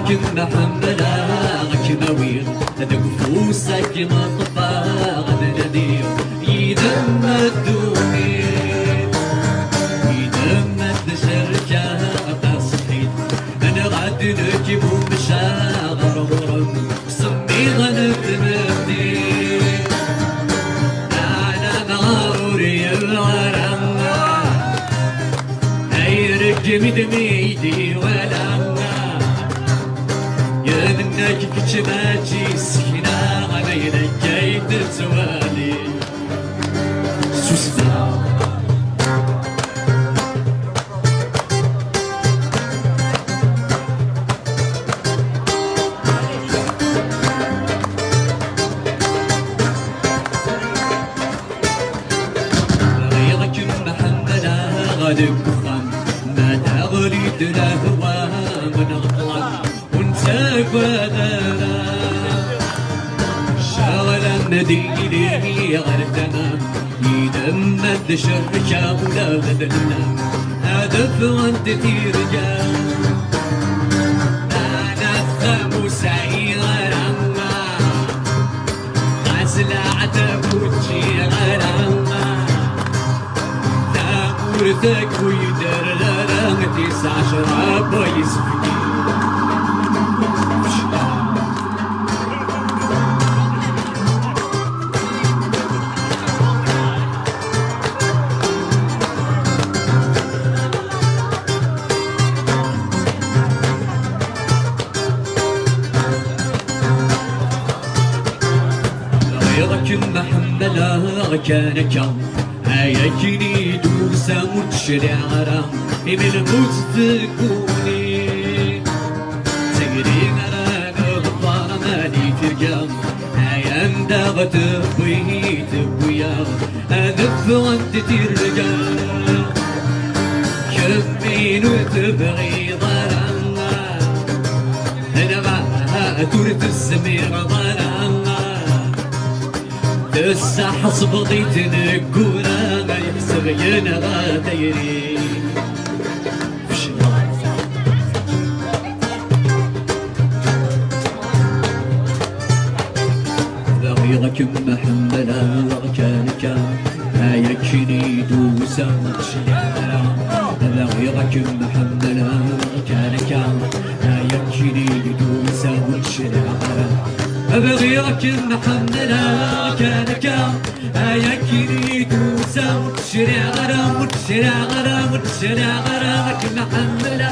كنا حملا كنا وين هذاك فوسك ما طفى غدا نادي يدم الدوني يدم الشركة تصحيت أنا غاد نجيب مشاغر ورم سمي غنتمدي أنا غاروري الورم هيرك مدميدي ولا منك كتماتي سكينة غنينا كايد توالي سوسنا غيرك محملا غادي بخام ما تغلي دلا هوا من غطلك ولا شغلا نديني غير تمام يدمد شركة ولا بدلنا هدف وانت ترجع أنا الثاموس غير أما غسلعة بوتشي غير أما ثامورتك ويدر لنا 19 بويسفكي كنا حملا كان كم هيا كني دوسا وتشري عرام من الموت تكوني تجري رانا غفار مالي ترقام هيا اندغت بويت بويا هدف وانت ترقام كمين وتبغي ظلام انا معها تورت السمير ظلام تسع حصبضي تنقونا ما يحسب ينغى ديري ضغيرك محملا كانك هيا كني دوسا وتشيالا ضغيرك محملا كانك هيا كني دوسا وتشيالا بغيرك محملا كانك هيا كني دوسا وتشري غرام وتشري غرام وتشري غرامك محملا